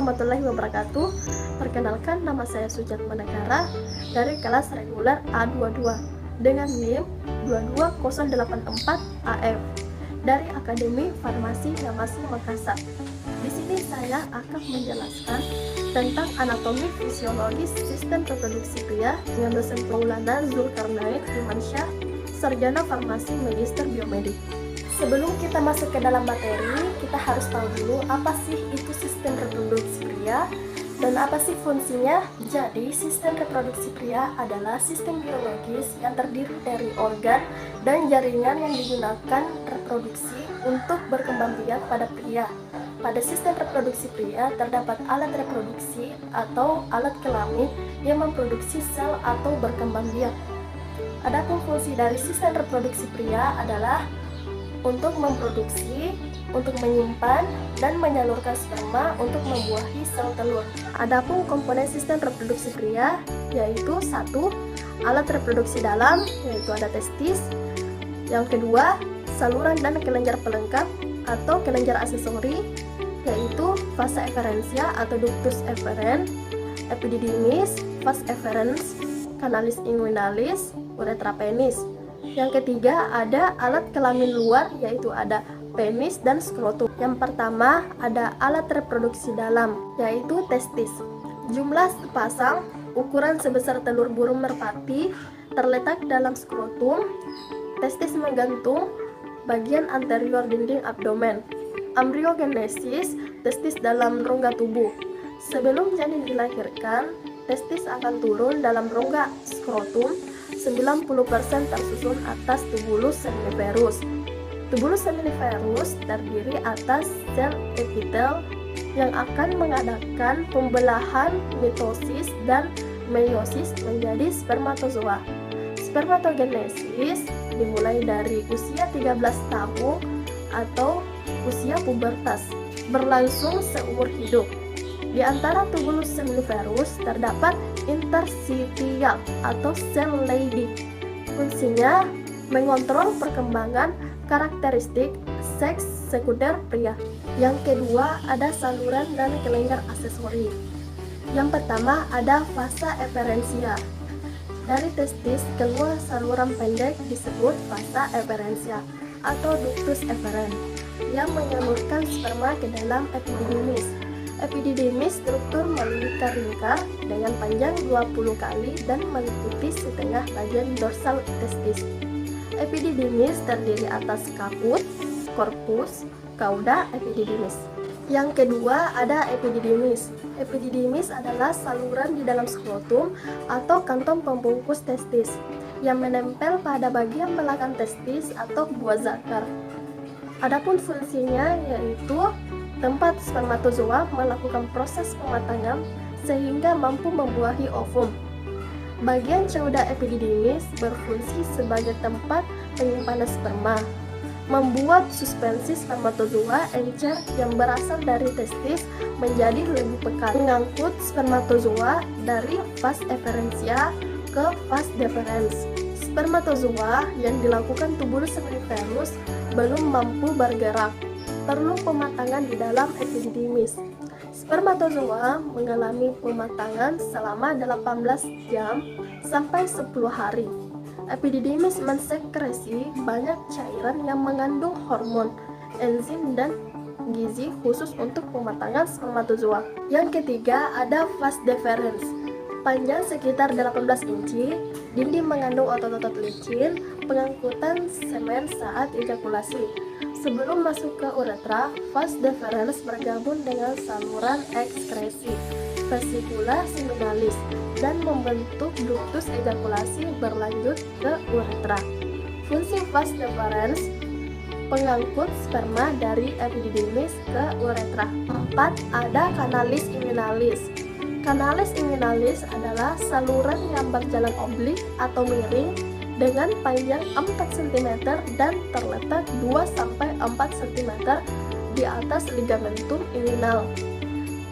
warahmatullahi wabarakatuh. Perkenalkan, nama saya Sujat Manegara dari kelas reguler A22 dengan NIM 22084 AF dari Akademi Farmasi Yamasi Makassar. Di sini saya akan menjelaskan tentang anatomi fisiologis sistem reproduksi pria dengan dosen Maulana Zulkarnain Imansyah, Sarjana Farmasi Magister Biomedik. Sebelum kita masuk ke dalam materi, kita harus tahu dulu apa sih itu sistem reproduksi pria dan apa sih fungsinya. Jadi, sistem reproduksi pria adalah sistem biologis yang terdiri dari organ dan jaringan yang digunakan reproduksi untuk berkembang biak pada pria. Pada sistem reproduksi pria terdapat alat reproduksi atau alat kelamin yang memproduksi sel atau berkembang biak. Adapun fungsi dari sistem reproduksi pria adalah untuk memproduksi, untuk menyimpan, dan menyalurkan sperma untuk membuahi sel telur. Adapun komponen sistem reproduksi pria yaitu 1. Alat reproduksi dalam, yaitu ada testis. Yang kedua, saluran dan kelenjar pelengkap atau kelenjar aksesori, yaitu vasa efferentia atau ductus efferens, epididymis, vas efferens, canalis inguinalis, uretra penis. Yang ketiga, ada alat kelamin luar, yaitu ada penis dan skrotum. Yang pertama, ada alat reproduksi dalam, yaitu testis. Jumlah sepasang, ukuran sebesar telur burung merpati, terletak dalam skrotum. Testis menggantung bagian anterior dinding abdomen. Embryogenesis, testis dalam rongga tubuh. Sebelum janin dilahirkan, testis akan turun dalam rongga skrotum. 90% tersusun atas tubulus seminiferus. Tubulus seminiferus terdiri atas sel epitel yang akan mengadakan pembelahan mitosis dan meiosis menjadi spermatozoa. Spermatogenesis dimulai dari usia 13 tahun atau usia pubertas, berlangsung seumur hidup. Di antara tubulus seminiferus terdapat interstitial atau sel Leydig. Fungsinya mengontrol perkembangan karakteristik seks sekunder pria. Yang kedua, ada saluran dan kelenjar aksesori. Yang pertama, ada vasa efferentia. Dari testis keluar saluran pendek disebut vasa efferentia atau ductus efferens yang menyalurkan sperma ke dalam epididymis. Epididymis struktur melingkar-lingkar dengan panjang 20 kali dan meliputi setengah bagian dorsal testis. Epididymis terdiri atas kaput, korpus, cauda epididymis. Yang kedua, ada epididymis. Epididymis adalah saluran di dalam skrotum atau kantong pembungkus testis yang menempel pada bagian belakang testis atau buah zakar. Adapun fungsinya yaitu tempat spermatozoa melakukan proses pematangan sehingga mampu membuahi ovum. Bagian cauda epididymis berfungsi sebagai tempat penyimpanan sperma, membuat suspensi spermatozoa encer yang berasal dari testis menjadi lebih pekat, mengangkut spermatozoa dari vas efferentia ke vas deferens. Spermatozoa yang dilakukan tubulus seminiferus belum mampu bergerak, perlu pematangan di dalam epididymis. Spermatozoa mengalami pematangan selama 18 jam sampai 10 hari. Epididymis mensekresi banyak cairan yang mengandung hormon, enzim, dan gizi khusus untuk pematangan spermatozoa. Yang ketiga, ada vas deferens. Panjang sekitar 18 inci, dinding mengandung otot-otot licin, pengangkutan semen saat ejakulasi. Sebelum masuk ke uretra, vas deferens bergabung dengan saluran ekskresi vesicula seminalis dan membentuk ductus ejakulasi berlanjut ke uretra. Fungsi vas deferens pengangkut sperma dari epididymis ke uretra. 4. Ada canalis inguinalis. Canalis inguinalis adalah saluran yang berjalan oblik atau miring dengan panjang 4 cm dan terletak 2-4 cm di atas ligamentum inguinal.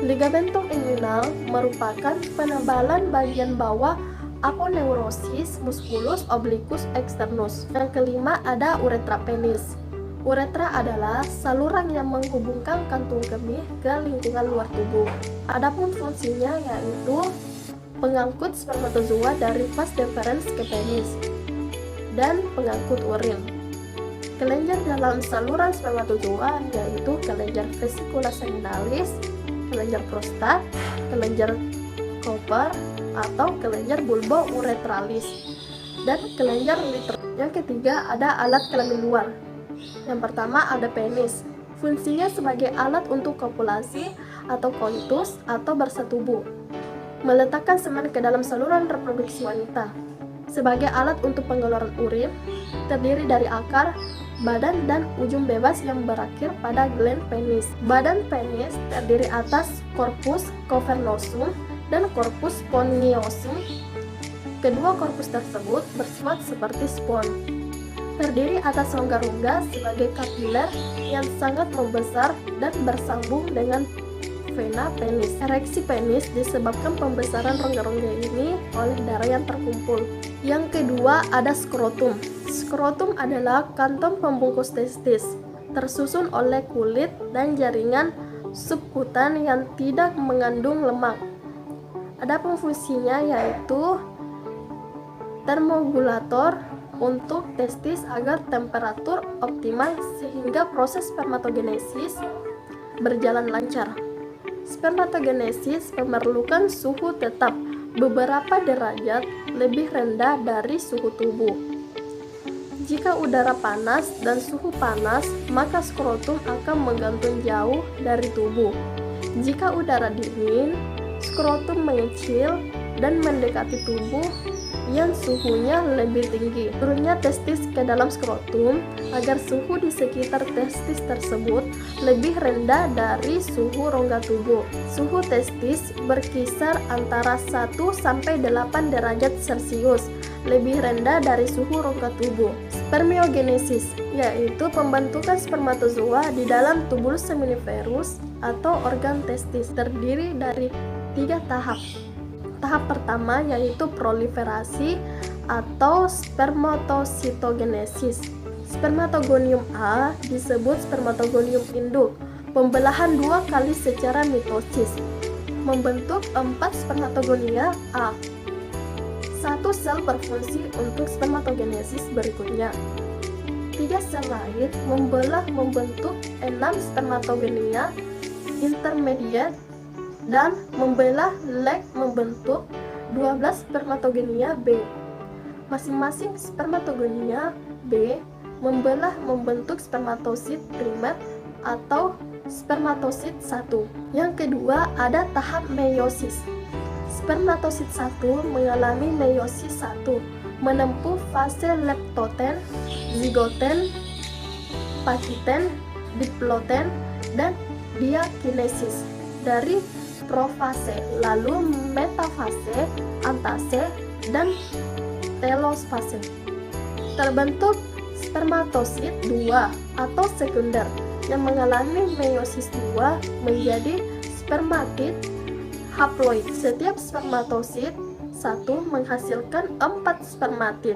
Ligamentum inguinal merupakan penebalan bagian bawah aponeurosis musculus obliquus externus. Yang kelima, ada uretra penis. Uretra adalah saluran yang menghubungkan kantung kemih ke lingkungan luar tubuh. Adapun fungsinya yaitu pengangkut spermatozoa dari vas deferens ke penis dan pengangkut urin. Kelenjar dalam saluran spermatozoa yaitu kelenjar vesicula seminalis, kelenjar prostat, kelenjar Cooper atau kelenjar bulbo-uretralis, dan kelenjar literalis. Yang ketiga ada alat kelamin luar. Yang pertama ada penis. Fungsinya sebagai alat untuk kopulasi atau koitus atau bersetubuh. Meletakkan semen ke dalam saluran reproduksi wanita. Sebagai alat untuk pengeluaran urin, terdiri dari akar, badan, dan ujung bebas yang berakhir pada gland penis. Badan penis terdiri atas corpus cavernosum dan corpus spongiosum. Kedua korpus tersebut bersifat seperti spons. Terdiri atas rongga-rongga sebagai kapiler yang sangat membesar dan bersambung dengan vena penis. Ereksi penis disebabkan pembesaran rongga-rongga ini oleh darah yang terkumpul. Yang kedua ada skrotum. Skrotum adalah kantong pembungkus testis, tersusun oleh kulit dan jaringan subkutan yang tidak mengandung lemak. Adapun fungsinya yaitu termogulator untuk testis agar temperatur optimal sehingga proses spermatogenesis berjalan lancar. Spermatogenesis memerlukan suhu tetap beberapa derajat lebih rendah dari suhu tubuh. Jika udara panas dan suhu panas, maka skrotum akan menggantung jauh dari tubuh. Jika udara dingin, skrotum mengecil dan mendekati tubuh yang suhunya lebih tinggi. Turunnya testis ke dalam skrotum agar suhu di sekitar testis tersebut lebih rendah dari suhu rongga tubuh. Suhu testis berkisar antara 1 sampai 8 derajat Celcius, lebih rendah dari suhu rongga tubuh. Spermiogenesis yaitu pembentukan spermatozoa di dalam tubulus seminiferus atau organ testis, terdiri dari 3 tahap. Tahap pertama yaitu proliferasi atau spermatositogenesis. Spermatogonium A disebut spermatogonium induk, pembelahan 2 kali secara mitosis, membentuk 4 spermatogonia A. Satu sel berfungsi untuk spermatogenesis berikutnya. 3 sel lain membelah membentuk 6 spermatogonia intermediate dan membelah leg membentuk 12 spermatogonia B. Masing-masing spermatogonia B membelah membentuk spermatosit primer atau spermatosit 1. Yang kedua ada tahap meiosis. Spermatosit 1 mengalami meiosis 1, menempuh fase leptoten, zigoten, pachyten, diploten, dan diakinesis dari profase, lalu metafase, antase, dan telosfase. Terbentuk spermatosit 2 atau sekunder yang mengalami meiosis 2 menjadi spermatid haploid. Setiap spermatosit 1 menghasilkan 4 spermatid.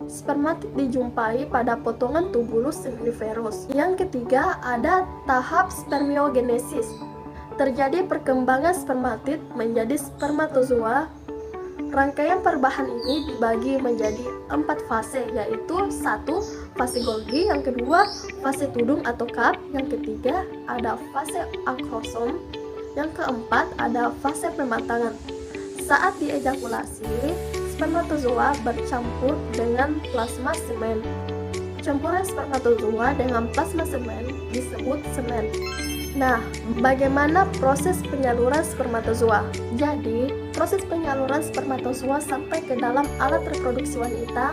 Spermatid dijumpai pada potongan tubulus seminiferus. Yang ketiga ada tahap spermiogenesis. Terjadi perkembangan spermatid menjadi spermatozoa. Rangkaian perubahan ini dibagi menjadi 4 fase, yaitu 1. Fase Golgi, yang kedua fase tudung atau cup, yang ketiga ada fase akrosom, yang keempat ada fase pematangan. Saat diejakulasi, spermatozoa bercampur dengan plasma semen. Campuran spermatozoa dengan plasma semen disebut semen. Nah, bagaimana proses penyaluran spermatozoa? Jadi, proses penyaluran spermatozoa sampai ke dalam alat reproduksi wanita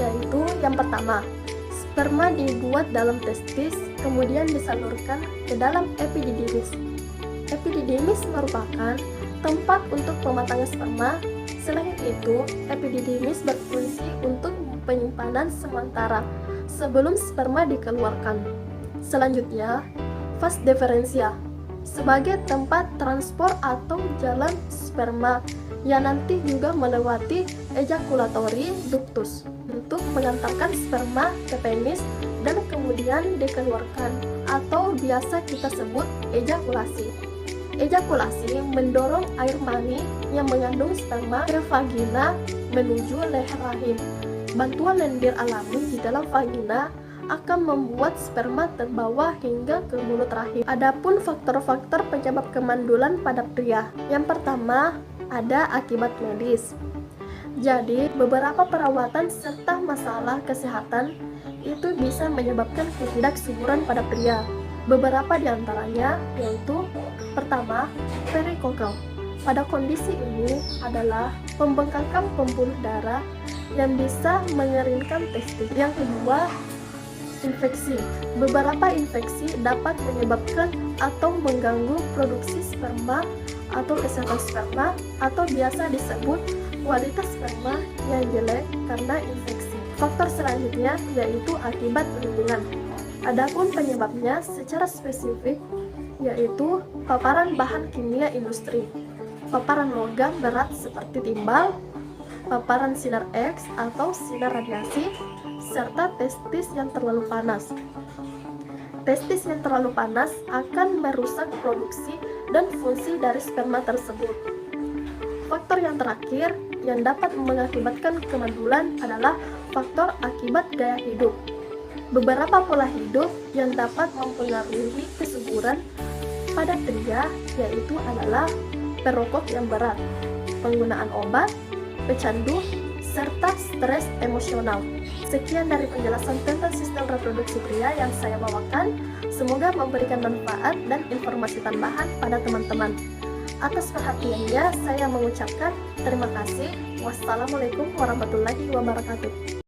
yaitu yang pertama, sperma dibuat dalam testis, kemudian disalurkan ke dalam epididymis. Epididymis merupakan tempat untuk pematangan sperma. Selain itu, epididymis berfungsi untuk penyimpanan sementara sebelum sperma dikeluarkan. Selanjutnya, vas deferensia sebagai tempat transport atau jalan sperma yang nanti juga melewati ejakulatory ductus untuk mengantarkan sperma ke penis dan kemudian dikeluarkan atau biasa kita sebut ejakulasi. Ejakulasi mendorong air mani yang mengandung sperma ke vagina menuju leher rahim. Bantuan lendir alami di dalam vagina akan membuat sperma terbawa hingga ke mulut rahim. Adapun faktor-faktor penyebab kemandulan pada pria. Yang pertama, ada akibat medis. Jadi, beberapa perawatan serta masalah kesehatan itu bisa menyebabkan ketidaksuburan pada pria. Beberapa di antaranya yaitu pertama, perikokal. Pada kondisi ini adalah pembengkakan pembuluh darah yang bisa mengeringkan testis. Yang kedua, infeksi. Beberapa infeksi dapat menyebabkan atau mengganggu produksi sperma atau kesehatan sperma atau biasa disebut kualitas sperma yang jelek karena infeksi. Faktor selanjutnya yaitu akibat lingkungan. Adapun penyebabnya secara spesifik yaitu paparan bahan kimia industri, paparan logam berat seperti timbal, paparan sinar X atau sinar radiasi, serta testis yang terlalu panas. Testis yang terlalu panas akan merusak produksi dan fungsi dari sperma tersebut. Faktor yang terakhir yang dapat mengakibatkan kemandulan adalah faktor akibat gaya hidup. Beberapa pola hidup yang dapat mempengaruhi kesuburan pada pria yaitu adalah perokok yang berat, penggunaan obat, pecandu, serta stres emosional. Sekian dari penjelasan tentang sistem reproduksi pria yang saya bawakan. Semoga memberikan manfaat dan informasi tambahan pada teman-teman. Atas perhatiannya, saya mengucapkan terima kasih. Wassalamualaikum warahmatullahi wabarakatuh.